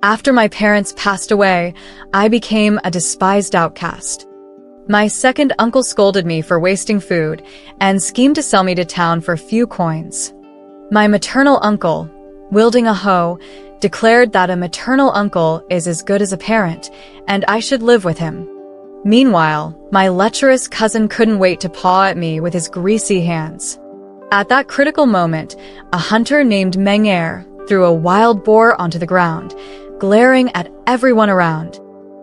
After my parents passed away, I became a despised outcast. My second uncle scolded me for wasting food and schemed to sell me to town for a few coins. My maternal uncle, wielding a hoe, declared that a maternal uncle is as good as a parent, and I should live with him. Meanwhile, my lecherous cousin couldn't wait to paw at me with his greasy hands. At that critical moment, a hunter named Meng threw a wild boar onto the ground, glaring at everyone around.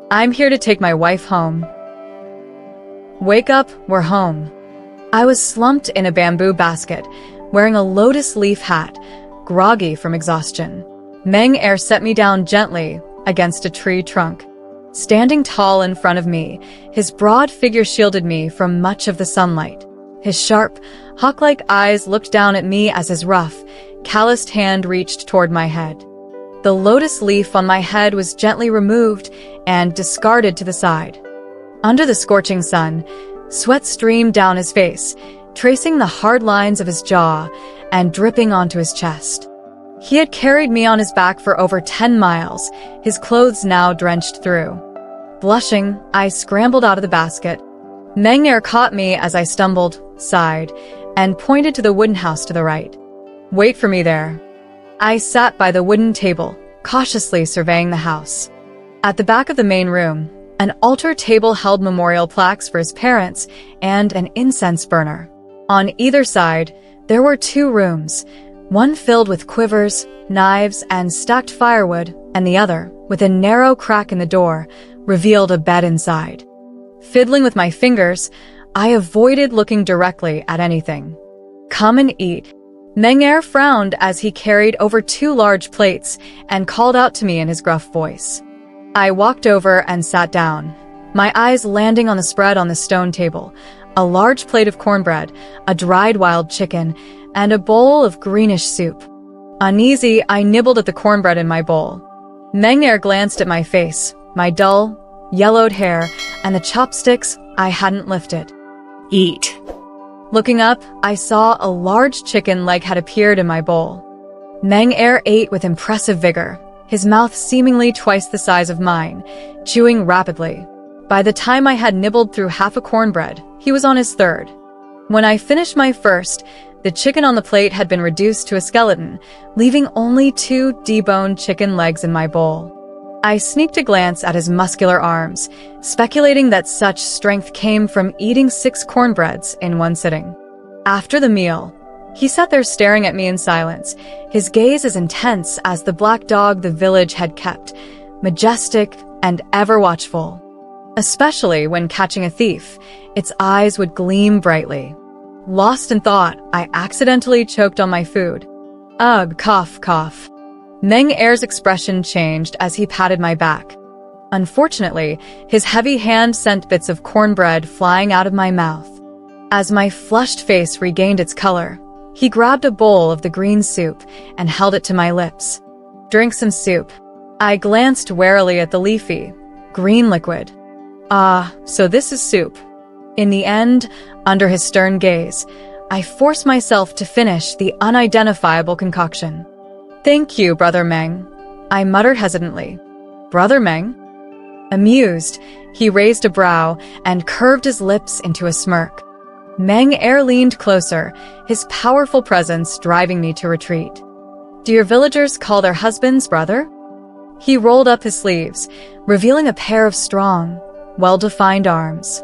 "I'm here to take my wife home." Wake up, we're home. I was slumped in a bamboo basket, wearing a lotus leaf hat, groggy from exhaustion. Meng set me down gently against a tree trunk. Standing tall in front of me, his broad figure shielded me from much of the sunlight. His sharp, hawk-like eyes looked down at me as his rough, calloused hand reached toward my head. The lotus leaf on my head was gently removed and discarded to the side. Under the scorching sun, sweat streamed down his face, tracing the hard lines of his jaw and dripping onto his chest. He had carried me on his back for over 10 miles, his clothes now drenched through. Blushing, I scrambled out of the basket. Meng caught me as I stumbled, sighed, and pointed to the wooden house to the right. "Wait for me there." I sat by the wooden table, cautiously surveying the house. At the back of the main room, an altar table held memorial plaques for his parents and an incense burner. On either side, there were 2 rooms, one filled with quivers, knives, and stacked firewood, and the other, with a narrow crack in the door, revealed a bed inside. Fiddling with my fingers, I avoided looking directly at anything. "Come and eat." Meng frowned as he carried over 2 large plates and called out to me in his gruff voice. I walked over and sat down, my eyes landing on the spread on the stone table, a large plate of cornbread, a dried wild chicken, and a bowl of greenish soup. Uneasy, I nibbled at the cornbread in my bowl. Meng glanced at my face, my dull, yellowed hair, and the chopsticks I hadn't lifted. "Eat." Looking up, I saw a large chicken leg had appeared in my bowl. Meng ate with impressive vigor, his mouth seemingly twice the size of mine, chewing rapidly. By the time I had nibbled through half a cornbread, he was on his third. When I finished my first, the chicken on the plate had been reduced to a skeleton, leaving only 2 deboned chicken legs in my bowl. I sneaked a glance at his muscular arms, speculating that such strength came from eating 6 cornbreads in one sitting. After the meal, he sat there staring at me in silence, his gaze as intense as the black dog the village had kept, majestic and ever watchful. Especially when catching a thief, its eyes would gleam brightly. Lost in thought, I accidentally choked on my food. Ugh, cough, cough. Meng expression changed as he patted my back. Unfortunately, his heavy hand sent bits of cornbread flying out of my mouth. As my flushed face regained its color, he grabbed a bowl of the green soup and held it to my lips. "Drink some soup." I glanced warily at the leafy, green liquid. "Ah, so this is soup." In the end, under his stern gaze, I forced myself to finish the unidentifiable concoction. "Thank you, Brother Meng," I muttered hesitantly. "Brother Meng?" Amused, he raised a brow and curved his lips into a smirk. Meng leaned closer, his powerful presence driving me to retreat. "Do your villagers call their husbands brother?" He rolled up his sleeves, revealing a pair of strong, well-defined arms.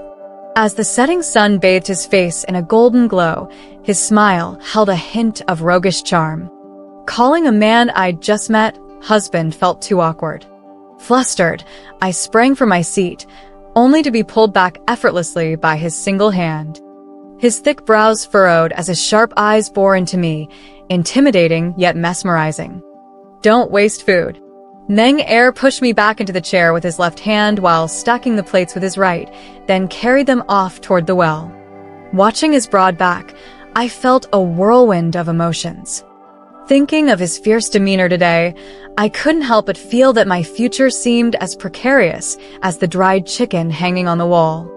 As the setting sun bathed his face in a golden glow, his smile held a hint of roguish charm. Calling a man I'd just met husband felt too awkward. Flustered, I sprang from my seat, only to be pulled back effortlessly by his single hand. His thick brows furrowed as his sharp eyes bore into me, intimidating yet mesmerizing. "Don't waste food." Meng pushed me back into the chair with his left hand while stacking the plates with his right, then carried them off toward the well. Watching his broad back, I felt a whirlwind of emotions. Thinking of his fierce demeanor today, I couldn't help but feel that my future seemed as precarious as the dried chicken hanging on the wall.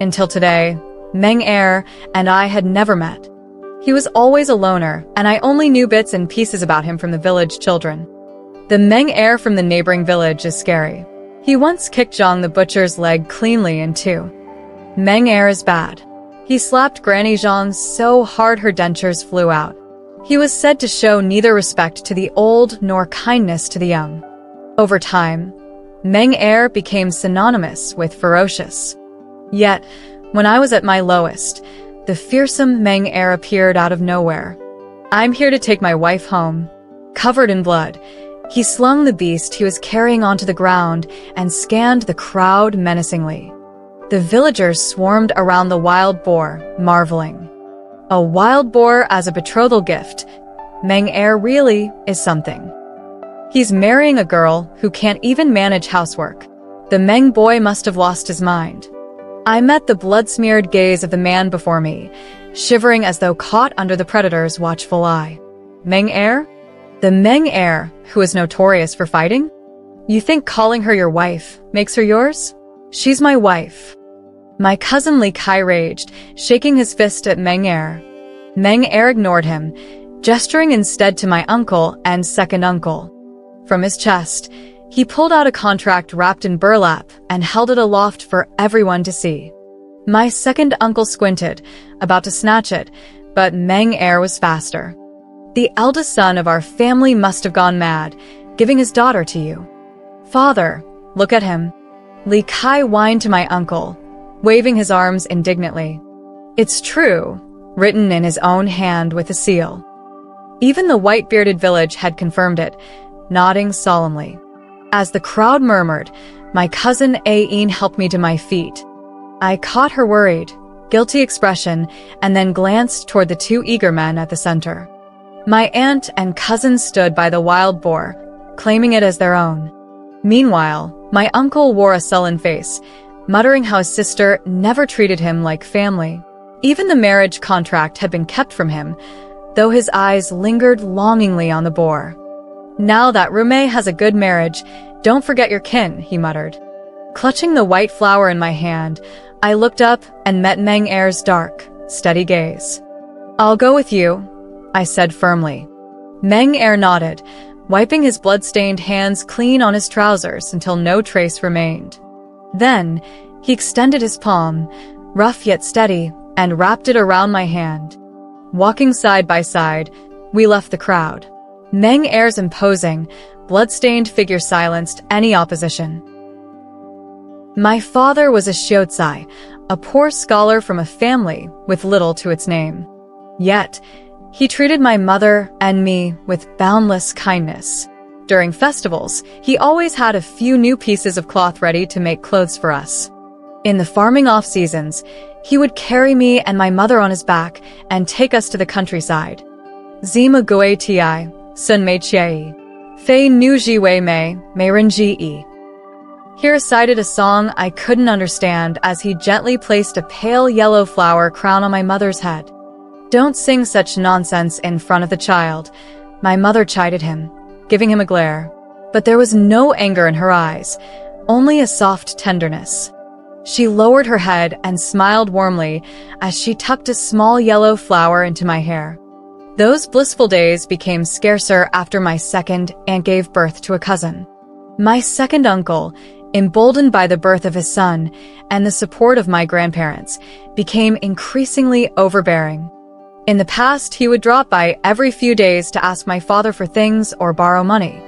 Until today, Meng and I had never met. He was always a loner, and I only knew bits and pieces about him from the village children. The Meng heir from the neighboring village is scary. He once kicked Zhang the butcher's leg cleanly in two. Meng heir is bad. He slapped Granny Zhang so hard her dentures flew out. He was said to show neither respect to the old nor kindness to the young. Over time, Meng heir became synonymous with ferocious. Yet, when I was at my lowest, the fearsome Meng heir appeared out of nowhere. "I'm here to take my wife home." Covered in blood, he slung the beast he was carrying onto the ground and scanned the crowd menacingly. The villagers swarmed around the wild boar, marveling. A wild boar as a betrothal gift. Meng heir really is something. He's marrying a girl who can't even manage housework. The Meng boy must have lost his mind. I met the blood-smeared gaze of the man before me, shivering as though caught under the predator's watchful eye. Meng heir? The Meng heir, who is notorious for fighting? You think calling her your wife makes her yours? She's my wife. My cousin Li Kai raged, shaking his fist at Meng heir. Meng heir ignored him, gesturing instead to my uncle and second uncle. From his chest, he pulled out a contract wrapped in burlap and held it aloft for everyone to see. My second uncle squinted, about to snatch it, but Meng heir was faster. The eldest son of our family must have gone mad, giving his daughter to you. Father, look at him. Li Kai whined to my uncle, waving his arms indignantly. It's true, written in his own hand with a seal. Even the white-bearded village had confirmed it, nodding solemnly. As the crowd murmured, my cousin Ain helped me to my feet. I caught her worried, guilty expression and then glanced toward the two eager men at the center. My aunt and cousin stood by the wild boar, claiming it as their own. Meanwhile, my uncle wore a sullen face, muttering how his sister never treated him like family. Even the marriage contract had been kept from him, though his eyes lingered longingly on the boar. Now that Rume has a good marriage, don't forget your kin, he muttered. Clutching the white flower in my hand, I looked up and met Meng heir's dark, steady gaze. I'll go with you, I said firmly. Meng heir nodded, wiping his blood-stained hands clean on his trousers until no trace remained. Then, he extended his palm, rough yet steady, and wrapped it around my hand. Walking side by side, we left the crowd. Meng heir's imposing, blood-stained figure silenced any opposition. My father was a Shiotsai, a poor scholar from a family with little to its name. Yet, he treated my mother and me with boundless kindness. During festivals, he always had a few new pieces of cloth ready to make clothes for us. In the farming off-seasons, he would carry me and my mother on his back and take us to the countryside. Zima goe ti, sun mei chiei. Fei nu ji wei mei ren ji yi. He recited a song I couldn't understand as he gently placed a pale yellow flower crown on my mother's head. Don't sing such nonsense in front of the child, my mother chided him, giving him a glare. But there was no anger in her eyes, only a soft tenderness. She lowered her head and smiled warmly as she tucked a small yellow flower into my hair. Those blissful days became scarcer after my second aunt gave birth to a cousin. My second uncle, emboldened by the birth of his son and the support of my grandparents, became increasingly overbearing. In the past, he would drop by every few days to ask my father for things or borrow money.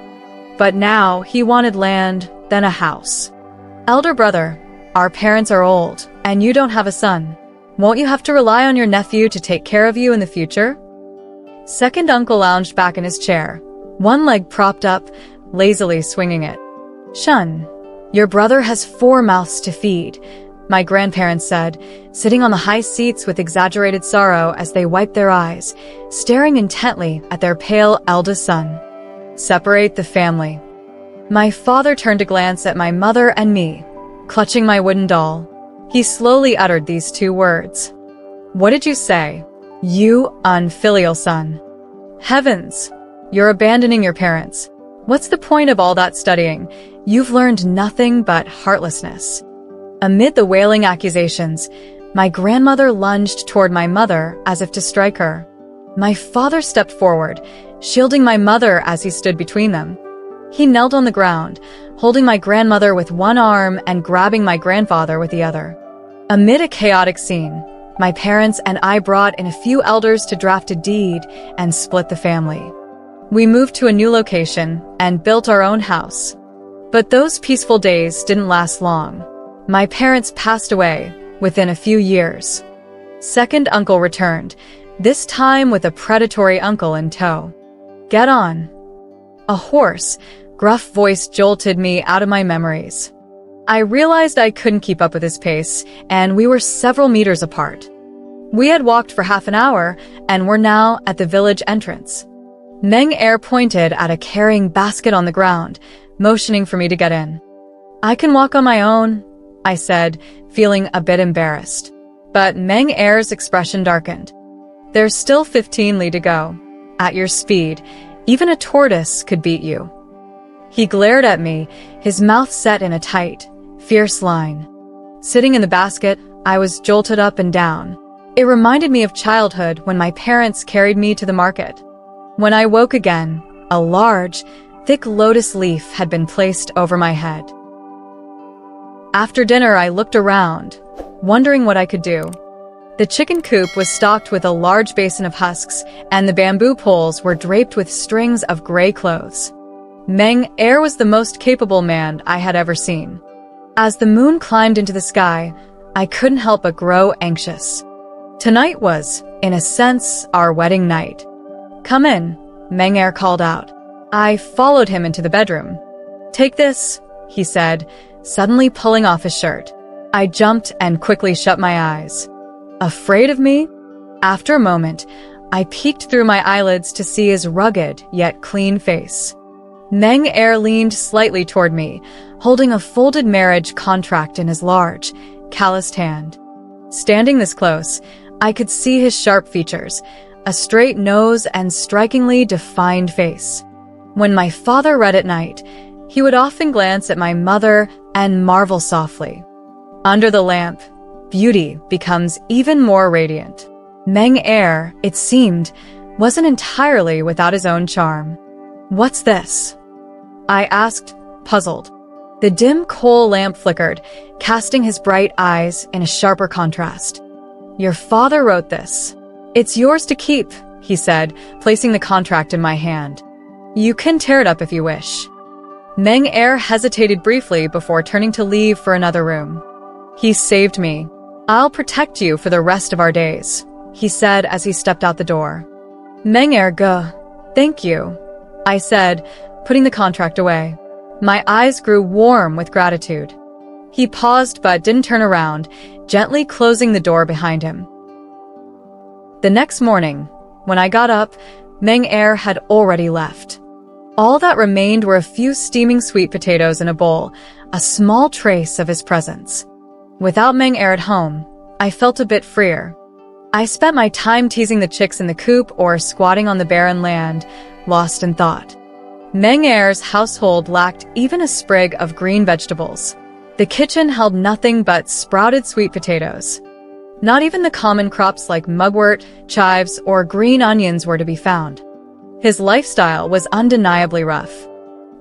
But now he wanted land, then a house. Elder brother, our parents are old, and you don't have a son. Won't you have to rely on your nephew to take care of you in the future? Second uncle lounged back in his chair, one leg propped up, lazily swinging it. Shun, your brother has 4 mouths to feed, my grandparents said, sitting on the high seats with exaggerated sorrow as they wiped their eyes, staring intently at their pale eldest son. Separate the family. My father turned to glance at my mother and me, clutching my wooden doll. He slowly uttered these 2 words. What did you say? You unfilial son. Heavens, you're abandoning your parents. What's the point of all that studying? You've learned nothing but heartlessness. Amid the wailing accusations, my grandmother lunged toward my mother as if to strike her. My father stepped forward, shielding my mother as he stood between them. He knelt on the ground, holding my grandmother with one arm and grabbing my grandfather with the other. Amid a chaotic scene, my parents and I brought in a few elders to draft a deed and split the family. We moved to a new location and built our own house. But those peaceful days didn't last long. My parents passed away within a few years. Second uncle returned, this time with a predatory uncle in tow. "Get on." A hoarse, gruff voice jolted me out of my memories. I realized I couldn't keep up with his pace, and we were several meters apart. We had walked for half an hour, and were now at the village entrance. Meng Er pointed at a carrying basket on the ground, motioning for me to get in. "I can walk on my own," I said, feeling a bit embarrassed. But Meng Er's expression darkened. "There's still 15 li to go. At your speed, even a tortoise could beat you." He glared at me, his mouth set in a tight, fierce line. Sitting in the basket, I was jolted up and down. It reminded me of childhood when my parents carried me to the market. When I woke again, a large, thick lotus leaf had been placed over my head. After dinner, I looked around, wondering what I could do. The chicken coop was stocked with a large basin of husks, and the bamboo poles were draped with strings of gray clothes. Meng Er was the most capable man I had ever seen. As the moon climbed into the sky, I couldn't help but grow anxious. Tonight was, in a sense, our wedding night. "Come in," Meng Er called out. I followed him into the bedroom. "Take this," he said, suddenly pulling off his shirt. I jumped and quickly shut my eyes. Afraid of me? After a moment, I peeked through my eyelids to see his rugged yet clean face. Meng Er leaned slightly toward me, holding a folded marriage contract in his large, calloused hand. Standing this close, I could see his sharp features, a straight nose and strikingly defined face. When my father read at night, he would often glance at my mother and marvel softly. Under the lamp, beauty becomes even more radiant. Meng Er, it seemed, wasn't entirely without his own charm. "What's this?" I asked, puzzled. The dim coal lamp flickered, casting his bright eyes in a sharper contrast. "Your father wrote this. It's yours to keep," he said, placing the contract in my hand. "You can tear it up if you wish." Meng Er hesitated briefly before turning to leave for another room. "He saved me. I'll protect you for the rest of our days," he said as he stepped out the door. "Meng Er, thank you," I said, putting the contract away. My eyes grew warm with gratitude. He paused but didn't turn around, gently closing the door behind him. The next morning, when I got up, Meng Er had already left. All that remained were a few steaming sweet potatoes in a bowl, a small trace of his presence. Without Meng Er at home, I felt a bit freer. I spent my time teasing the chicks in the coop or squatting on the barren land, lost in thought. Meng Er's household lacked even a sprig of green vegetables. The kitchen held nothing but sprouted sweet potatoes. Not even the common crops like mugwort, chives, or green onions were to be found. His lifestyle was undeniably rough.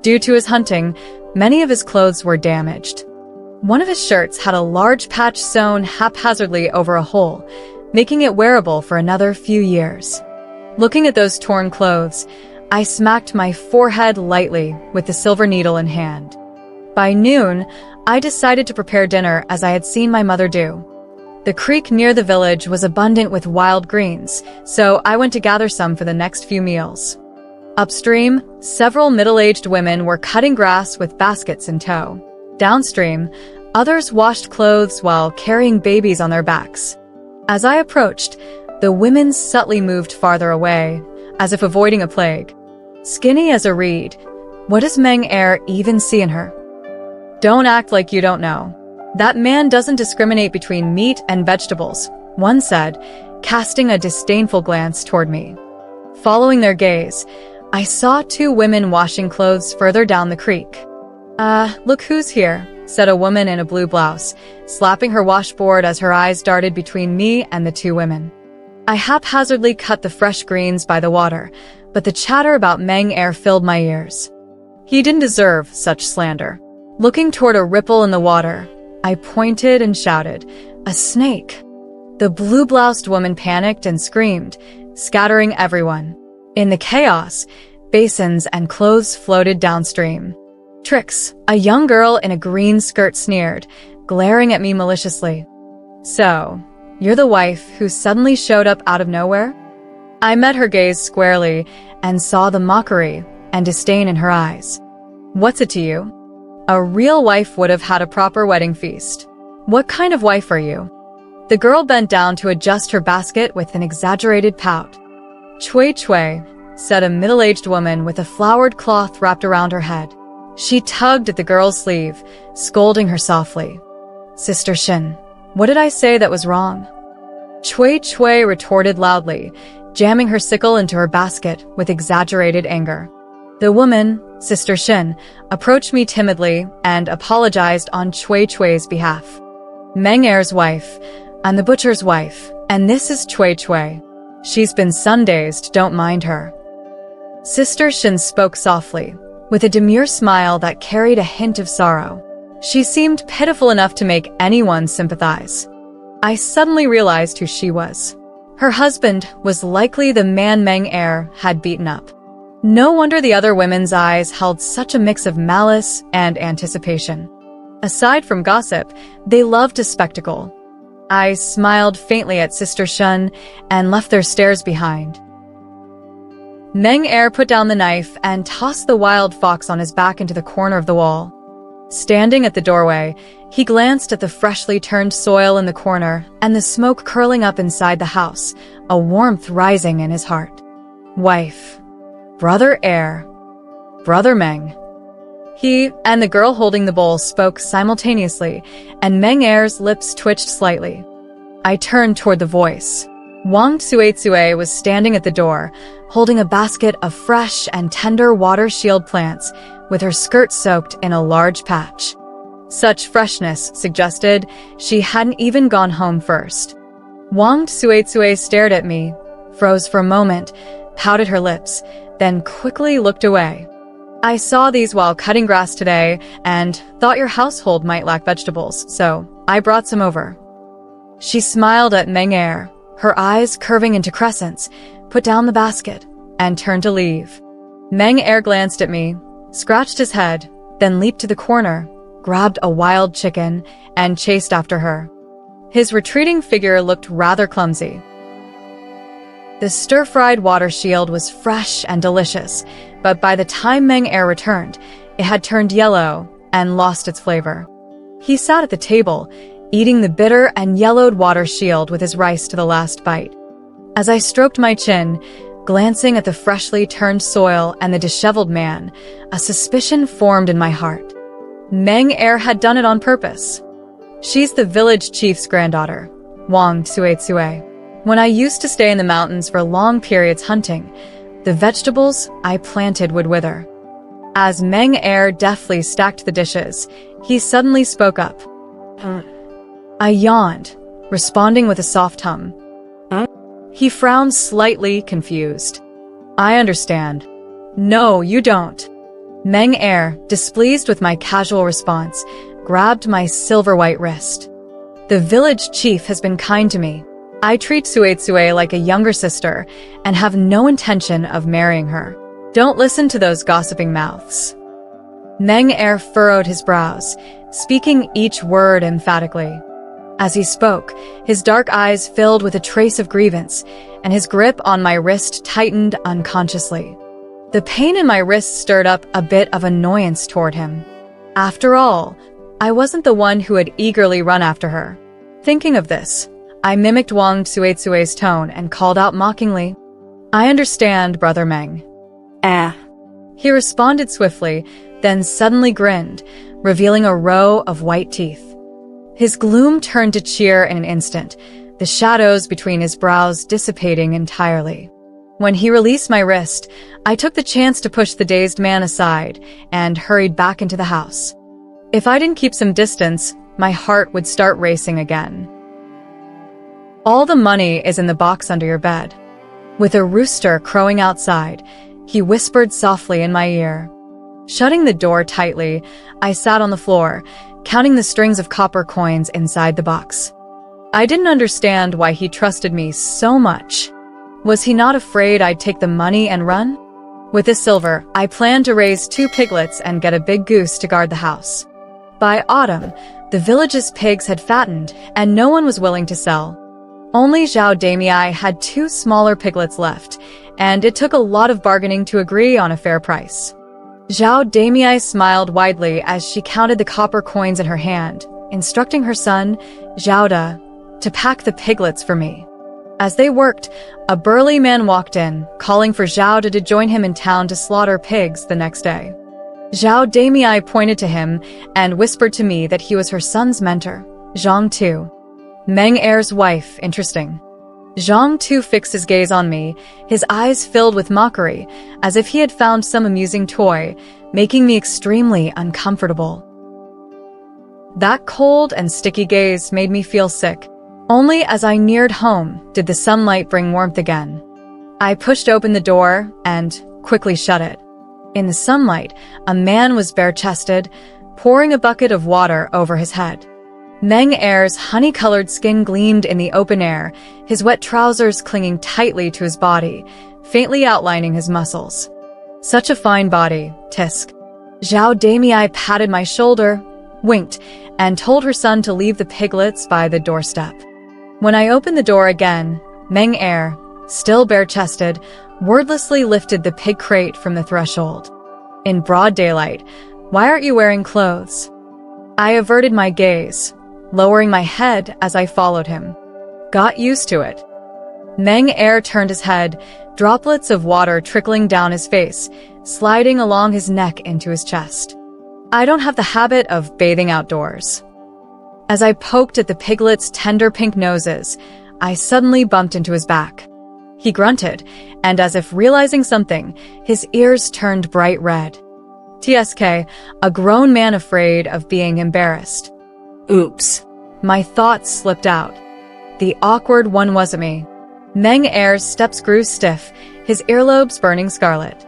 Due to his hunting, many of his clothes were damaged. One of his shirts had a large patch sewn haphazardly over a hole, making it wearable for another few years. Looking at those torn clothes, I smacked my forehead lightly with the silver needle in hand. By noon, I decided to prepare dinner as I had seen my mother do. The creek near the village was abundant with wild greens, so I went to gather some for the next few meals. Upstream, several middle-aged women were cutting grass with baskets in tow. Downstream, others washed clothes while carrying babies on their backs. As I approached, the women subtly moved farther away, as if avoiding a plague. Skinny as a reed, what does Meng Er even see in her? "Don't act like you don't know. That man doesn't discriminate between meat and vegetables," one said, casting a disdainful glance toward me. Following their gaze, I saw two women washing clothes further down the creek. Look who's here," said a woman in a blue blouse, slapping her washboard as her eyes darted between me and the two women. I haphazardly cut the fresh greens by the water, but the chatter about Meng Er filled my ears. He didn't deserve such slander. Looking toward a ripple in the water, I pointed and shouted, "A snake!" The blue-bloused woman panicked and screamed, scattering everyone. In the chaos, basins and clothes floated downstream. Trix, a young girl in a green skirt, sneered, glaring at me maliciously. "So, you're the wife who suddenly showed up out of nowhere?" I met her gaze squarely and saw the mockery and disdain in her eyes. "What's it to you? A real wife would have had a proper wedding feast. What kind of wife are you?" The girl bent down to adjust her basket with an exaggerated pout. "Chui Chui," said a middle-aged woman with a flowered cloth wrapped around her head. She tugged at the girl's sleeve, scolding her softly. "Sister Shin, what did I say that was wrong?" Chui Chui retorted loudly, jamming her sickle into her basket with exaggerated anger. The woman, Sister Shin, approached me timidly and apologized on Chui Chui's behalf. "Meng Er's wife. I'm the butcher's wife, and this is Chui Chui. She's been sun-dazed, don't mind her." Sister Shin spoke softly, with a demure smile that carried a hint of sorrow. She seemed pitiful enough to make anyone sympathize. I suddenly realized who she was. Her husband was likely the man Meng Er had beaten up. No wonder the other women's eyes held such a mix of malice and anticipation. Aside from gossip, they loved a spectacle. I smiled faintly at Sister Shun and left their stares behind. Meng Er put down the knife and tossed the wild fox on his back into the corner of the wall. Standing at the doorway, he glanced at the freshly turned soil in the corner and the smoke curling up inside the house, a warmth rising in his heart. Wife. Brother Er. Brother Meng. He and the girl holding the bowl spoke simultaneously, and Meng Er's lips twitched slightly. I turned toward the voice. Wang Tsuetsue was standing at the door, holding a basket of fresh and tender water shield plants, with her skirt soaked in a large patch. Such freshness suggested she hadn't even gone home first. Wang Tsuetsue stared at me, froze for a moment, pouted her lips, then quickly looked away. "I saw these while cutting grass today and thought your household might lack vegetables, so I brought some over." She smiled at Meng Er, her eyes curving into crescents, put down the basket, and turned to leave. Meng Er glanced at me, scratched his head, then leaped to the corner, grabbed a wild chicken, and chased after her. His retreating figure looked rather clumsy. The stir-fried water shield was fresh and delicious, but by the time Meng Er returned, it had turned yellow and lost its flavor. He sat at the table, eating the bitter and yellowed water shield with his rice to the last bite. As I stroked my chin, glancing at the freshly turned soil and the disheveled man, a suspicion formed in my heart. Meng Er had done it on purpose. She's the village chief's granddaughter, Wang Tsuetsue. When I used to stay in the mountains for long periods hunting, the vegetables I planted would wither. As Meng Er deftly stacked the dishes, he suddenly spoke up. I yawned, responding with a soft hum. He frowned slightly, confused. "I understand." "No, you don't." Meng Er, displeased with my casual response, grabbed my silver-white wrist. "The village chief has been kind to me. I treat Tsuetsue like a younger sister and have no intention of marrying her. Don't listen to those gossiping mouths." Meng Er furrowed his brows, speaking each word emphatically. As he spoke, his dark eyes filled with a trace of grievance, and his grip on my wrist tightened unconsciously. The pain in my wrist stirred up a bit of annoyance toward him. After all, I wasn't the one who had eagerly run after her. Thinking of this, I mimicked Wang Tsuetsue's tone and called out mockingly, "I understand, Brother Meng." He responded swiftly, then suddenly grinned, revealing a row of white teeth. His gloom turned to cheer in an instant, the shadows between his brows dissipating entirely. When he released my wrist, I took the chance to push the dazed man aside and hurried back into the house. If I didn't keep some distance, my heart would start racing again. "All the money is in the box under your bed." With a rooster crowing outside, he whispered softly in my ear. Shutting the door tightly, I sat on the floor, counting the strings of copper coins inside the box. I didn't understand why he trusted me so much. Was he not afraid I'd take the money and run? With this silver, I planned to raise 2 piglets and get a big goose to guard the house. By autumn, the village's pigs had fattened, and no one was willing to sell. Only Zhao Damei had 2 smaller piglets left, and it took a lot of bargaining to agree on a fair price. Zhao Damei smiled widely as she counted the copper coins in her hand, instructing her son, Zhao, to pack the piglets for me. As they worked, a burly man walked in, calling for Zhao to join him in town to slaughter pigs the next day. Zhao Damei pointed to him and whispered to me that he was her son's mentor, Zhang Tu. Meng Er's wife, interesting. Zhang Tu fixed his gaze on me, his eyes filled with mockery, as if he had found some amusing toy, making me extremely uncomfortable. That cold and sticky gaze made me feel sick. Only as I neared home did the sunlight bring warmth again. I pushed open the door and quickly shut it. In the sunlight, a man was bare-chested, pouring a bucket of water over his head. Meng Er's honey-colored skin gleamed in the open air, his wet trousers clinging tightly to his body, faintly outlining his muscles. Such a fine body, tisk. Zhao Damei patted my shoulder, winked, and told her son to leave the piglets by the doorstep. When I opened the door again, Meng Er, still bare-chested, wordlessly lifted the pig crate from the threshold. In broad daylight, "Why aren't you wearing clothes?" I averted my gaze, lowering my head as I followed him. Got used to it. Meng Er turned his head, droplets of water trickling down his face, sliding along his neck into his chest. I don't have the habit of bathing outdoors. As I poked at the piglets' tender pink noses, I suddenly bumped into his back. He grunted, and as if realizing something, his ears turned bright red. TSK, a grown man afraid of being embarrassed. Oops. My thoughts slipped out. The awkward one wasn't me. Meng Er's steps grew stiff, his earlobes burning scarlet.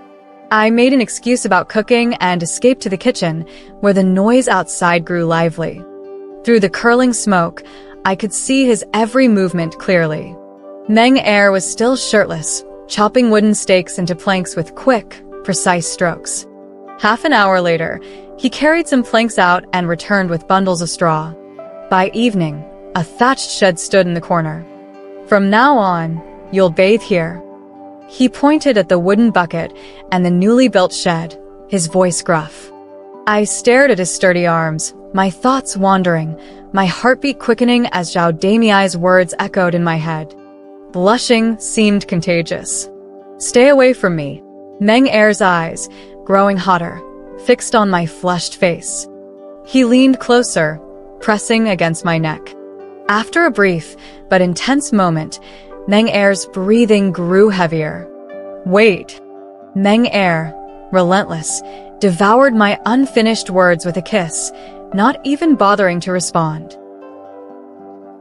I made an excuse about cooking and escaped to the kitchen, where the noise outside grew lively. Through the curling smoke, I could see his every movement clearly. Meng Er was still shirtless, chopping wooden stakes into planks with quick, precise strokes. Half an hour later, he carried some planks out and returned with bundles of straw. By evening, a thatched shed stood in the corner. "From now on, you'll bathe here." He pointed at the wooden bucket and the newly built shed, his voice gruff. I stared at his sturdy arms, my thoughts wandering, my heartbeat quickening as Zhao Damei's words echoed in my head. Blushing seemed contagious. "Stay away from me." Meng Er's eyes, growing hotter, fixed on my flushed face. He leaned closer, pressing against my neck. After a brief but intense moment, Meng Er's breathing grew heavier. "Wait." Meng Er, relentless, devoured my unfinished words with a kiss, not even bothering to respond.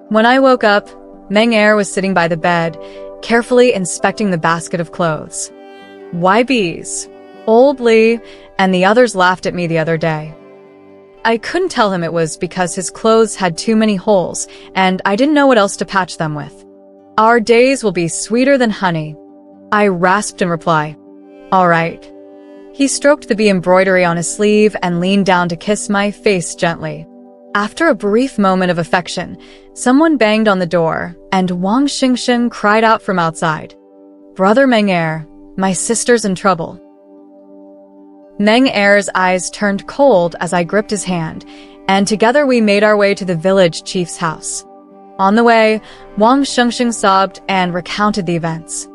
When I woke up, Meng Er was sitting by the bed, carefully inspecting the basket of clothes. "Why bees?" Old Lee and the others laughed at me the other day. I couldn't tell him it was because his clothes had too many holes, and I didn't know what else to patch them with. "Our days will be sweeter than honey," I rasped in reply. "All right." He stroked the bee embroidery on his sleeve and leaned down to kiss my face gently. After a brief moment of affection, someone banged on the door, and Wang Xingxin cried out from outside. "Brother Meng Er, my sister's in trouble." Meng Er's eyes turned cold as I gripped his hand, and together we made our way to the village chief's house. On the way, Wang Xingxin sobbed and recounted the events.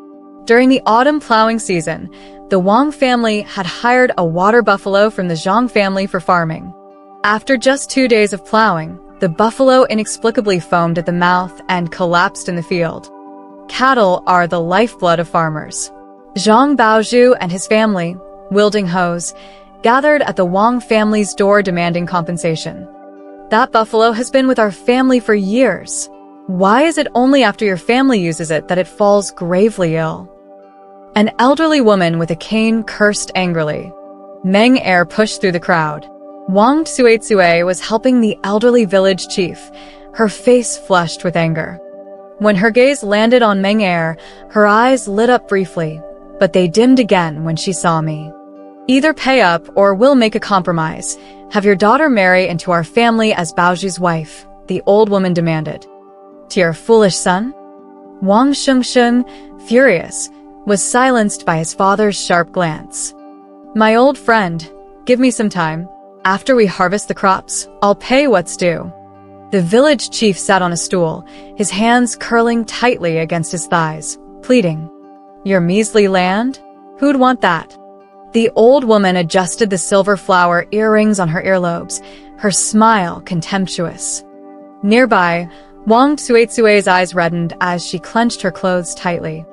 During the autumn plowing season, the Wang family had hired a water buffalo from the Zhang family for farming. After just 2 days of plowing, the buffalo inexplicably foamed at the mouth and collapsed in the field. Cattle are the lifeblood of farmers. Zhang Baozhu and his family, wielding hoes, gathered at the Wang family's door demanding compensation. "That buffalo has been with our family for years. Why is it only after your family uses it that it falls gravely ill?" An elderly woman with a cane cursed angrily. Meng Er pushed through the crowd. Wang Tsuetsue was helping the elderly village chief, her face flushed with anger. When her gaze landed on Meng Er, her eyes lit up briefly, but they dimmed again when she saw me. Either pay up or we'll make a compromise. Have your daughter marry into our family as Baoju's wife, the old woman demanded. To your foolish son? Wang Shengsheng, furious, was silenced by his father's sharp glance. My old friend, give me some time. After we harvest the crops, I'll pay what's due. The village chief sat on a stool, his hands curling tightly against his thighs, pleading. Your measly land? Who'd want that? The old woman adjusted the silver flower earrings on her earlobes, her smile contemptuous. Nearby, Wang Tsuetsue's eyes reddened as she clenched her clothes tightly.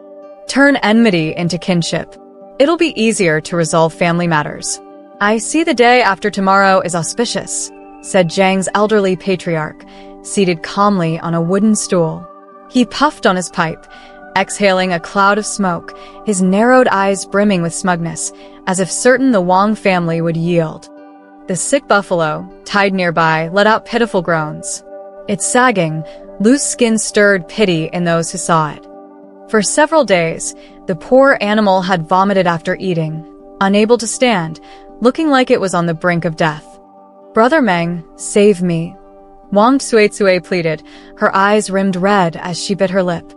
Turn enmity into kinship. It'll be easier to resolve family matters. I see the day after tomorrow is auspicious, said Zhang's elderly patriarch, seated calmly on a wooden stool. He puffed on his pipe, exhaling a cloud of smoke, his narrowed eyes brimming with smugness, as if certain the Wang family would yield. The sick buffalo, tied nearby, let out pitiful groans. Its sagging, loose skin stirred pity in those who saw it. For several days, the poor animal had vomited after eating, unable to stand, looking like it was on the brink of death. Brother Meng, save me. Wang Tsuetsue pleaded, her eyes rimmed red as she bit her lip.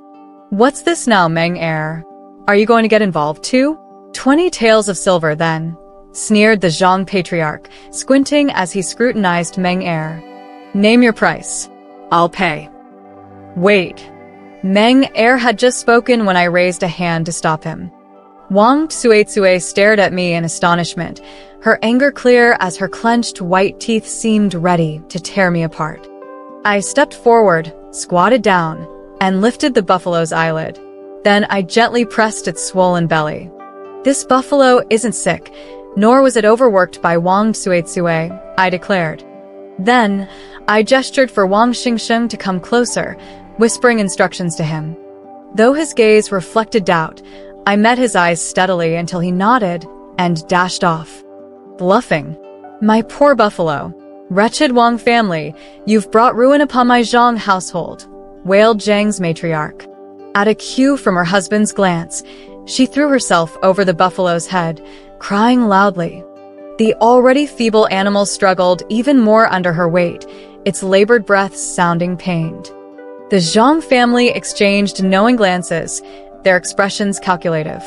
What's this now, Meng Er? Are you going to get involved too? 20 taels of silver, then, sneered the Zhang patriarch, squinting as he scrutinized Meng Er. Name your price. I'll pay. Wait. Meng Er had just spoken when I raised a hand to stop him. Wang Tsuetsue stared at me in astonishment, her anger clear as her clenched white teeth seemed ready to tear me apart. I stepped forward, squatted down, and lifted the buffalo's eyelid. Then I gently pressed its swollen belly. This buffalo isn't sick, nor was it overworked by Wang Tsuetsue, I declared. Then, I gestured for Wang Xingsheng to come closer, whispering instructions to him. Though his gaze reflected doubt, I met his eyes steadily until he nodded and dashed off. Bluffing. My poor buffalo. Wretched Wang family, you've brought ruin upon my Zhang household, wailed Zhang's matriarch. At a cue from her husband's glance, she threw herself over the buffalo's head, crying loudly. The already feeble animal struggled even more under her weight, its labored breaths sounding pained. The Zhang family exchanged knowing glances, their expressions calculative.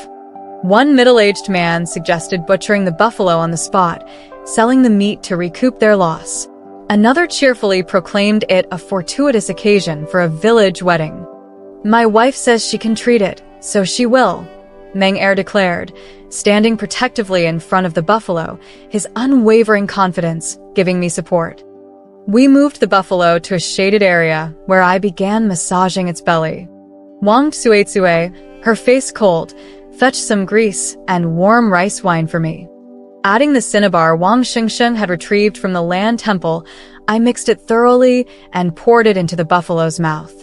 One middle-aged man suggested butchering the buffalo on the spot, selling the meat to recoup their loss. Another cheerfully proclaimed it a fortuitous occasion for a village wedding. My wife says she can treat it, so she will, Meng Er declared, standing protectively in front of the buffalo, his unwavering confidence giving me support. We moved the buffalo to a shaded area where I began massaging its belly. Wang Tsuetsue, her face cold, fetched some grease and warm rice wine for me. Adding the cinnabar Wang Xingsheng had retrieved from the land temple, I mixed it thoroughly and poured it into the buffalo's mouth.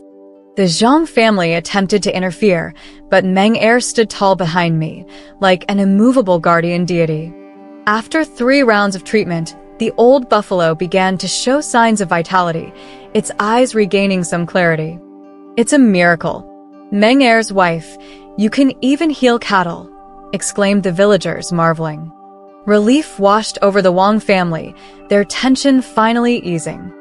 The Zhang family attempted to interfere, but Meng Er stood tall behind me, like an immovable guardian deity. After 3 rounds of treatment, the old buffalo began to show signs of vitality, its eyes regaining some clarity. It's a miracle. Meng Er's wife, you can even heal cattle, exclaimed the villagers, marveling. Relief washed over the Wang family, their tension finally easing.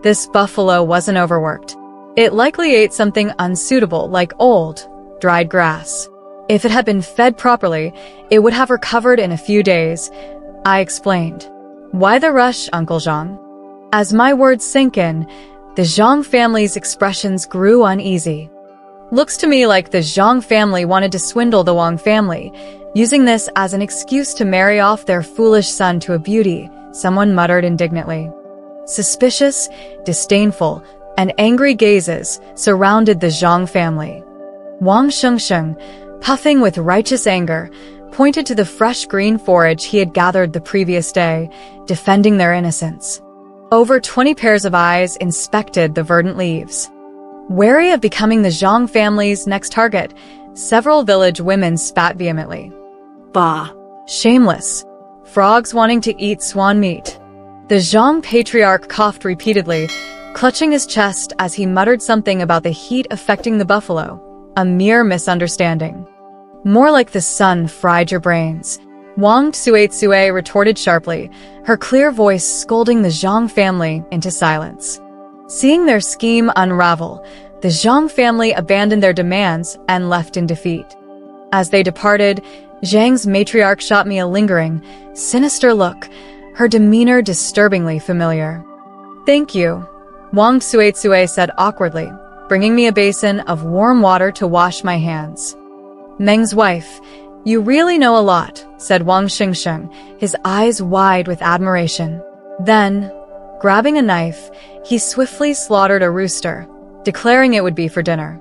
This buffalo wasn't overworked. It likely ate something unsuitable like old, dried grass. If it had been fed properly, it would have recovered in a few days, I explained. Why the rush, Uncle Zhang? As my words sank in, the Zhang family's expressions grew uneasy. Looks to me like the Zhang family wanted to swindle the Wang family, using this as an excuse to marry off their foolish son to a beauty, someone muttered indignantly. Suspicious, disdainful, and angry gazes surrounded the Zhang family. Wang Shengsheng, puffing with righteous anger, pointed to the fresh green forage he had gathered the previous day, defending their innocence. Over 20 pairs of eyes inspected the verdant leaves. Wary of becoming the Zhang family's next target, several village women spat vehemently. Bah! Shameless! frogs wanting to eat swan meat. The Zhang patriarch coughed repeatedly, clutching his chest as he muttered something about the heat affecting the buffalo, a mere misunderstanding. More like the sun fried your brains. Wang Tsuetsue retorted sharply, her clear voice scolding the Zhang family into silence. Seeing their scheme unravel, the Zhang family abandoned their demands and left in defeat. As they departed, Zhang's matriarch shot me a lingering, sinister look, her demeanor disturbingly familiar. "Thank you," Wang Tsuetsue said awkwardly, bringing me a basin of warm water to wash my hands. "Meng's wife, you really know a lot," said Wang Xingsheng, his eyes wide with admiration. Then, grabbing a knife, he swiftly slaughtered a rooster, declaring it would be for dinner.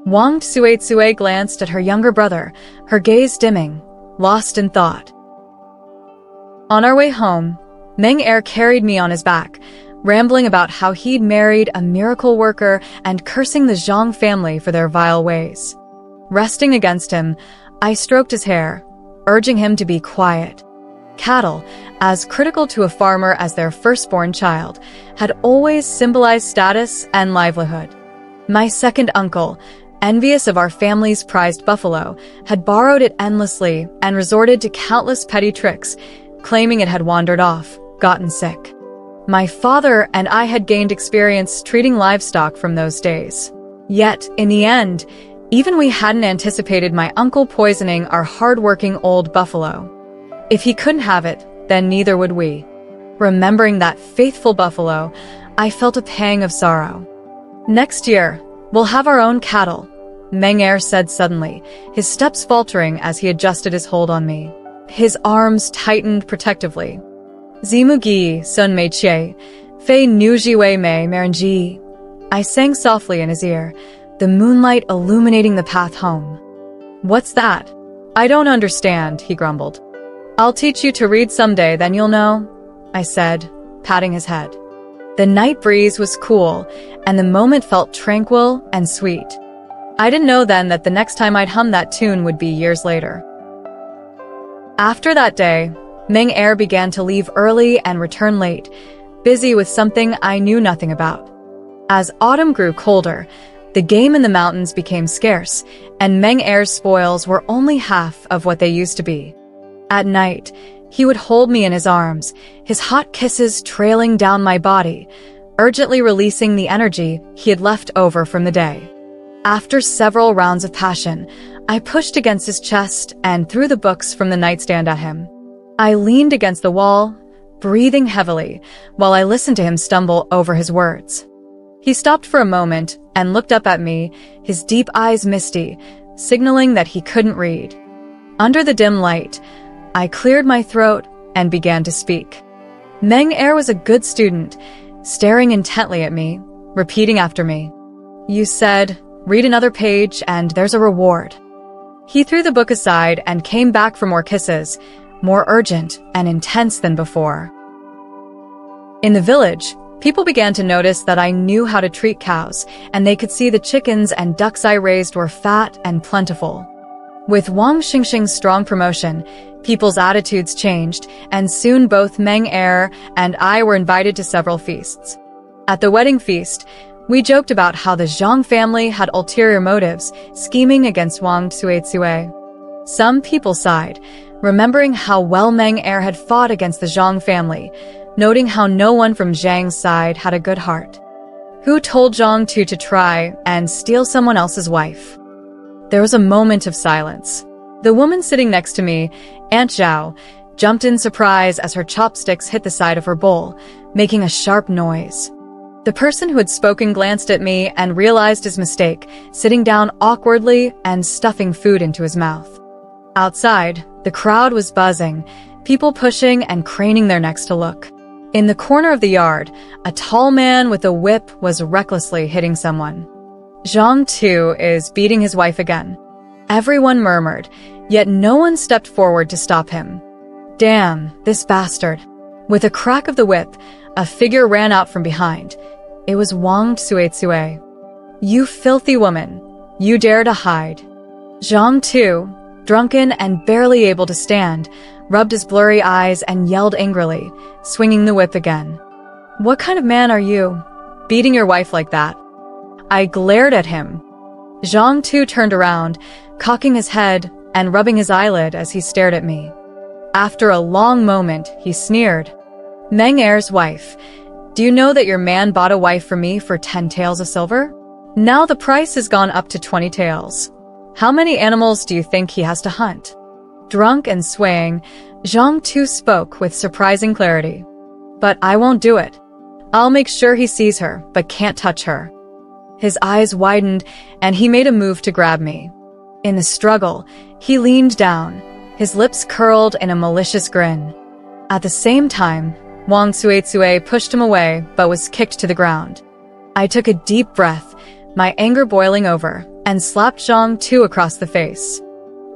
Wang Tsuetsue glanced at her younger brother, her gaze dimming, lost in thought. On our way home, Meng Er carried me on his back, rambling about how he'd married a miracle worker and cursing the Zhang family for their vile ways. Resting against him, I stroked his hair, urging him to be quiet. Cattle, as critical to a farmer as their firstborn child, had always symbolized status and livelihood. My second uncle, envious of our family's prized buffalo, had borrowed it endlessly and resorted to countless petty tricks, claiming it had wandered off, gotten sick. My father and I had gained experience treating livestock from those days. Yet, in the end, even we hadn't anticipated my uncle poisoning our hard-working old buffalo. If he couldn't have it, then neither would we. Remembering that faithful buffalo, I felt a pang of sorrow. "Next year, we'll have our own cattle," Meng Er said suddenly, his steps faltering as he adjusted his hold on me. His arms tightened protectively. "Zimu gi sun mei che, fei nu ji wei mei merenji." I sang softly in his ear, the moonlight illuminating the path home. "What's that?" "I don't understand," he grumbled. "I'll teach you to read someday, then you'll know," I said, patting his head. The night breeze was cool, and the moment felt tranquil and sweet. I didn't know then that the next time I'd hum that tune would be years later. After that day, Meng Er began to leave early and return late, busy with something I knew nothing about. As autumn grew colder, the game in the mountains became scarce, and Meng Er's spoils were only half of what they used to be. At night, he would hold me in his arms, his hot kisses trailing down my body, urgently releasing the energy he had left over from the day. After several rounds of passion, I pushed against his chest and threw the books from the nightstand at him. I leaned against the wall, breathing heavily, while I listened to him stumble over his words. He stopped for a moment and looked up at me, his deep eyes misty, signaling that he couldn't read. Under the dim light, I cleared my throat and began to speak. Meng Er was a good student, staring intently at me, repeating after me. "You said, read another page and there's a reward." He threw the book aside and came back for more kisses, more urgent and intense than before. In the village, people began to notice that I knew how to treat cows, and they could see the chickens and ducks I raised were fat and plentiful. With Wang Xingxing's strong promotion, people's attitudes changed, and soon both Meng Er and I were invited to several feasts. At the wedding feast, we joked about how the Zhang family had ulterior motives, scheming against Wang Tsuetsue. Some people sighed, remembering how well Meng Er had fought against the Zhang family, noting how no one from Zhang's side had a good heart. Who told Zhang to try and steal someone else's wife? There was a moment of silence. The woman sitting next to me, Aunt Zhao, jumped in surprise as her chopsticks hit the side of her bowl, making a sharp noise. The person who had spoken glanced at me and realized his mistake, sitting down awkwardly and stuffing food into his mouth. Outside, the crowd was buzzing, people pushing and craning their necks to look. In the corner of the yard, a tall man with a whip was recklessly hitting someone. Zhang too is beating his wife again. Everyone murmured, yet no one stepped forward to stop him. Damn, this bastard. With a crack of the whip, a figure ran out from behind. It was Wang Tsuetsue. "You filthy woman, you dare to hide." Zhang too, drunken and barely able to stand, rubbed his blurry eyes and yelled angrily, swinging the whip again. "What kind of man are you, beating your wife like that?" I glared at him. Zhang Tu turned around, cocking his head and rubbing his eyelid as he stared at me. After a long moment, he sneered. "Meng Er's wife. Do you know that your man bought a wife for me for 10 taels of silver? Now the price has gone up to 20 taels. How many animals do you think he has to hunt?" Drunk and swaying, Zhang Tu spoke with surprising clarity. "But I won't do it. I'll make sure he sees her, but can't touch her." His eyes widened, and he made a move to grab me. In the struggle, he leaned down, his lips curled in a malicious grin. At the same time, Wang Suitsue pushed him away but was kicked to the ground. I took a deep breath, my anger boiling over, and slapped Zhang Tu across the face.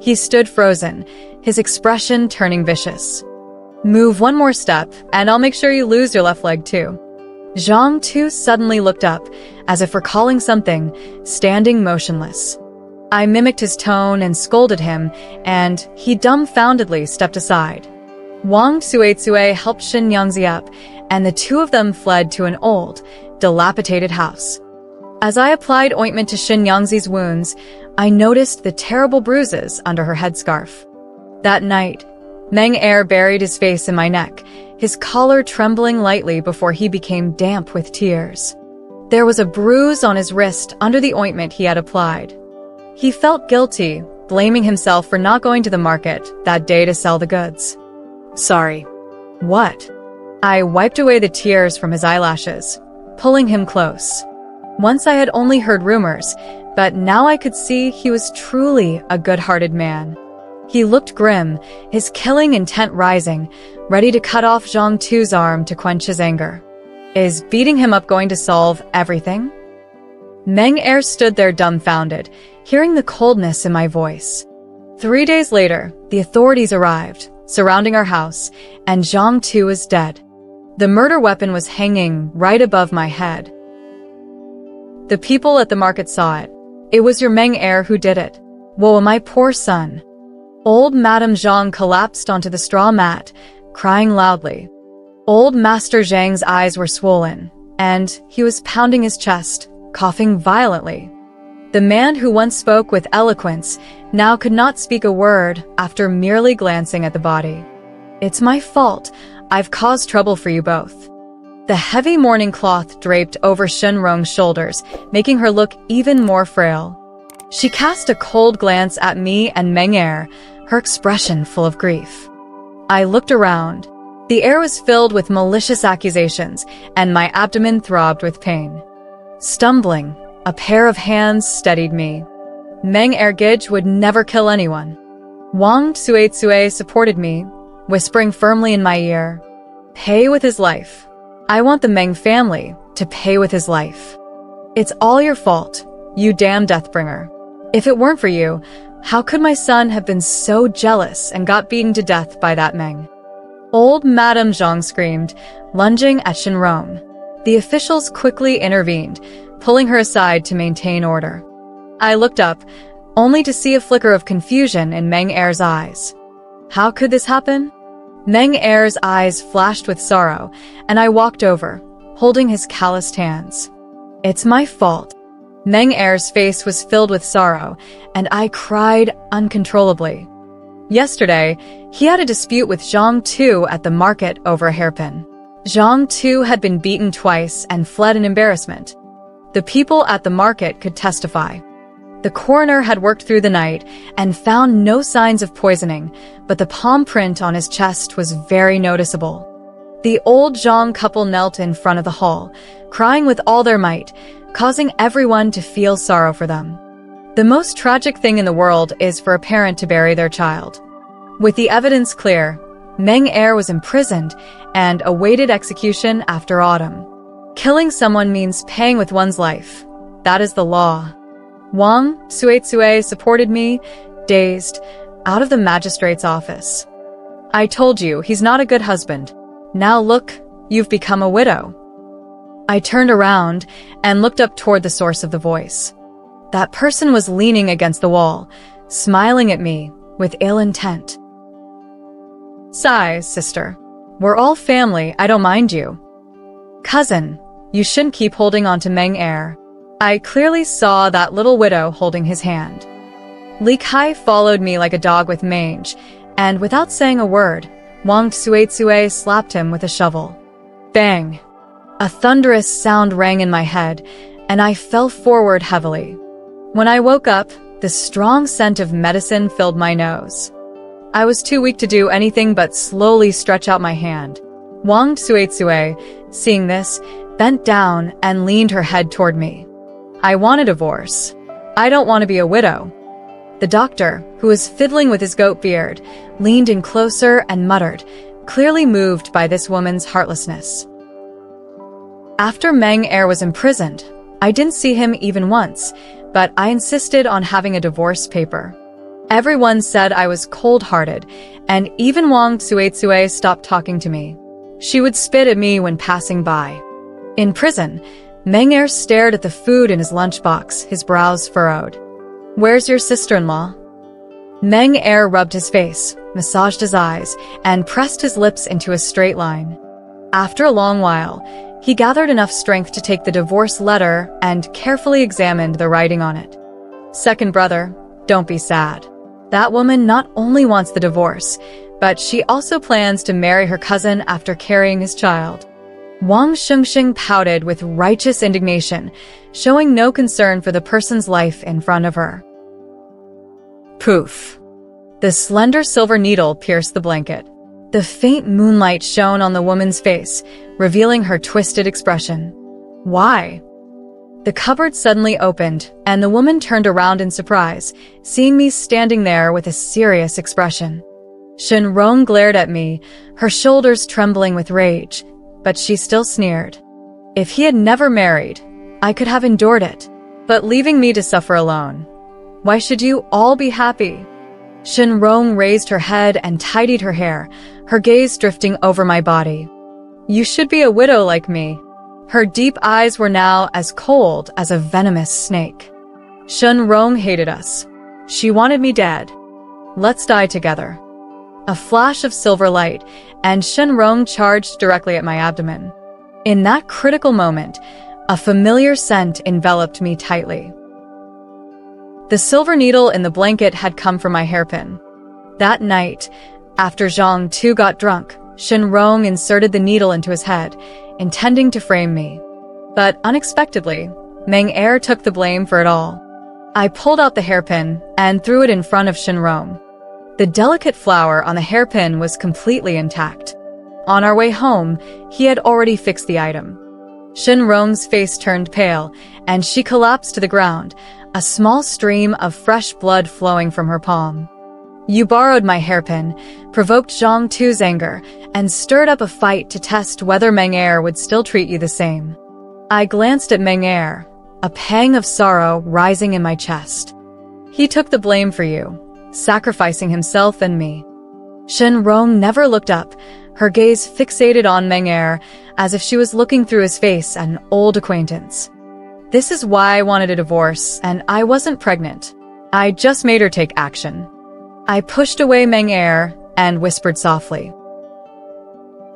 He stood frozen, his expression turning vicious. "Move one more step, and I'll make sure you lose your left leg too." Zhang Tu suddenly looked up, as if recalling something, standing motionless. I mimicked his tone and scolded him, and he dumbfoundedly stepped aside. Wang Suitsue helped Shin Yangzi up, and the two of them fled to an old, dilapidated house. As I applied ointment to Shin Yangzi's wounds, I noticed the terrible bruises under her headscarf. That night, Meng Er buried his face in my neck, his collar trembling lightly before he became damp with tears. There was a bruise on his wrist under the ointment he had applied. He felt guilty, blaming himself for not going to the market that day to sell the goods. "Sorry." "What?" I wiped away the tears from his eyelashes, pulling him close. Once I had only heard rumors, but now I could see he was truly a good-hearted man. He looked grim, his killing intent rising, ready to cut off Zhang Tu's arm to quench his anger. Is beating him up going to solve everything? Meng Er stood there dumbfounded, hearing the coldness in my voice. 3 days later, the authorities arrived, surrounding our house, and Zhang Tu was dead. The murder weapon was hanging right above my head. The people at the market saw it. "It was your Meng Er who did it. Woe, my poor son." Old Madame Zhang collapsed onto the straw mat, crying loudly. Old Master Zhang's eyes were swollen, and he was pounding his chest, coughing violently. The man who once spoke with eloquence now could not speak a word after merely glancing at the body. "It's my fault. I've caused trouble for you both." The heavy mourning cloth draped over Shenrong's shoulders, making her look even more frail. She cast a cold glance at me and Meng Er, her expression full of grief. I looked around. The air was filled with malicious accusations, and my abdomen throbbed with pain. Stumbling, a pair of hands steadied me. Meng Er Gij would never kill anyone. Wang Suitsue supported me, whispering firmly in my ear, "Pay with his life. I want the Meng family to pay with his life. It's all your fault, you damn Deathbringer. If it weren't for you, how could my son have been so jealous and got beaten to death by that Meng?" Old Madame Zhang screamed, lunging at Shenrong. The officials quickly intervened, pulling her aside to maintain order. I looked up, only to see a flicker of confusion in Meng Er's eyes. How could this happen? Meng Er's eyes flashed with sorrow, and I walked over, holding his calloused hands. "It's my fault." Meng Er's face was filled with sorrow, and I cried uncontrollably. Yesterday, he had a dispute with Zhang Tu at the market over a hairpin. Zhang Tu had been beaten twice and fled in embarrassment. The people at the market could testify. The coroner had worked through the night and found no signs of poisoning, but the palm print on his chest was very noticeable. The old Zhang couple knelt in front of the hall, crying with all their might, causing everyone to feel sorrow for them. The most tragic thing in the world is for a parent to bury their child. With the evidence clear, Meng Er was imprisoned and awaited execution after autumn. Killing someone means paying with one's life. That is the law. Wang Suitsue supported me, dazed, out of the magistrate's office. "I told you, he's not a good husband. Now look, you've become a widow." I turned around and looked up toward the source of the voice. That person was leaning against the wall, smiling at me, with ill intent. Sighs, sister. We're all family, I don't mind you. Cousin, you shouldn't keep holding on to Meng Er. I clearly saw that little widow holding his hand. Li Kai followed me like a dog with mange, and without saying a word, Wang Tsuetsue slapped him with a shovel. Bang! A thunderous sound rang in my head, and I fell forward heavily. When I woke up, the strong scent of medicine filled my nose. I was too weak to do anything but slowly stretch out my hand. Wang Tsuetsue, seeing this, bent down and leaned her head toward me. I want a divorce. I don't want to be a widow. The doctor, who was fiddling with his goat beard, leaned in closer and muttered, clearly moved by this woman's heartlessness. After Meng Er was imprisoned, I didn't see him even once, but I insisted on having a divorce paper. Everyone said I was cold-hearted, and even Wang Tsuetsue stopped talking to me. She would spit at me when passing by. In prison, Meng Er stared at the food in his lunchbox, his brows furrowed. Where's your sister-in-law? Meng Er rubbed his face, massaged his eyes, and pressed his lips into a straight line. After a long while, he gathered enough strength to take the divorce letter and carefully examined the writing on it. Second brother, don't be sad. That woman not only wants the divorce, but she also plans to marry her cousin after carrying his child. Wang Shengxing pouted with righteous indignation, showing no concern for the person's life in front of her. Poof! The slender silver needle pierced the blanket. The faint moonlight shone on the woman's face, revealing her twisted expression. Why? The cupboard suddenly opened, and the woman turned around in surprise, seeing me standing there with a serious expression. Shen Rong glared at me, her shoulders trembling with rage, but she still sneered. If he had never married, I could have endured it, but leaving me to suffer alone. Why should you all be happy? Shen Rong raised her head and tidied her hair, her gaze drifting over my body. You should be a widow like me. Her deep eyes were now as cold as a venomous snake. Shen Rong hated us. She wanted me dead. Let's die together. A flash of silver light, and Shen Rong charged directly at my abdomen. In that critical moment, a familiar scent enveloped me tightly. The silver needle in the blanket had come from my hairpin. That night, after Zhang Tu got drunk, Shen Rong inserted the needle into his head, intending to frame me. But unexpectedly, Meng Er took the blame for it all. I pulled out the hairpin and threw it in front of Shen Rong. The delicate flower on the hairpin was completely intact. On our way home, he had already fixed the item. Shen Rong's face turned pale, and she collapsed to the ground, a small stream of fresh blood flowing from her palm. You borrowed my hairpin, provoked Zhang Tu's anger, and stirred up a fight to test whether Meng Er would still treat you the same. I glanced at Meng Er, a pang of sorrow rising in my chest. He took the blame for you, sacrificing himself and me. Shen Rong never looked up, her gaze fixated on Meng Er, as if she was looking through his face at an old acquaintance. This is why I wanted a divorce, and I wasn't pregnant. I just made her take action. I pushed away Meng Er and whispered softly.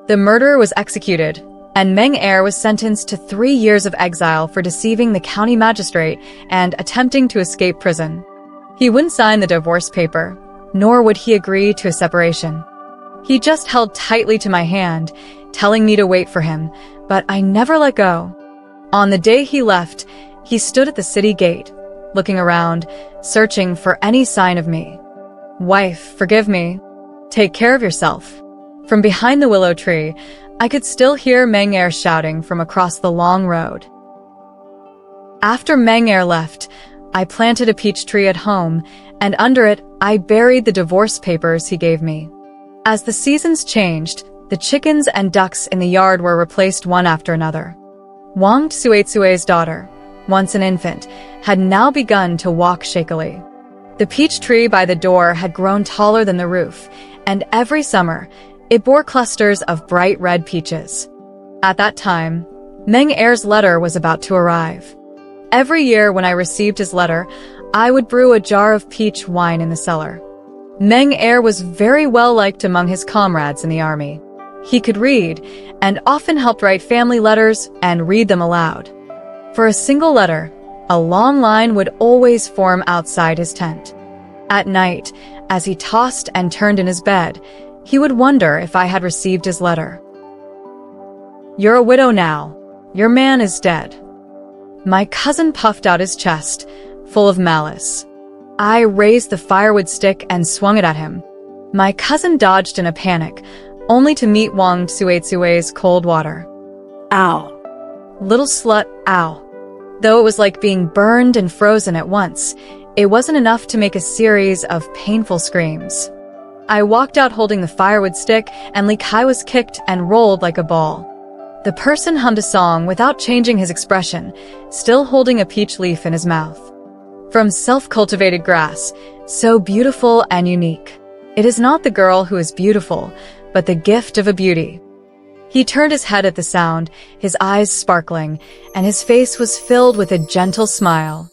The murderer was executed, and Meng Er was sentenced to 3 years of exile for deceiving the county magistrate and attempting to escape prison. He wouldn't sign the divorce paper, nor would he agree to a separation. He just held tightly to my hand, telling me to wait for him, but I never let go. On the day he left, he stood at the city gate, looking around, searching for any sign of me. Wife, forgive me. Take care of yourself. From behind the willow tree, I could still hear Meng Er shouting from across the long road. After Meng Er left, I planted a peach tree at home, and under it, I buried the divorce papers he gave me. As the seasons changed, the chickens and ducks in the yard were replaced one after another. Wang Tsuetsue's daughter, once an infant, had now begun to walk shakily. The peach tree by the door had grown taller than the roof, and every summer, it bore clusters of bright red peaches. At that time, Meng Er's letter was about to arrive. Every year when I received his letter, I would brew a jar of peach wine in the cellar. Meng Er was very well liked among his comrades in the army. He could read, and often helped write family letters and read them aloud. For a single letter, a long line would always form outside his tent. At night, as he tossed and turned in his bed, he would wonder if I had received his letter. "You're a widow now. Your man is dead." My cousin puffed out his chest, full of malice. I raised the firewood stick and swung it at him. My cousin dodged in a panic, only to meet Wang Tsuetsue's cold water. "Ow. Little slut, ow." Though it was like being burned and frozen at once, it wasn't enough to make a series of painful screams. I walked out holding the firewood stick, and Li Kai was kicked and rolled like a ball. The person hummed a song without changing his expression, still holding a peach leaf in his mouth. From self-cultivated grass, so beautiful and unique. It is not the girl who is beautiful, but the gift of a beauty. He turned his head at the sound, his eyes sparkling, and his face was filled with a gentle smile.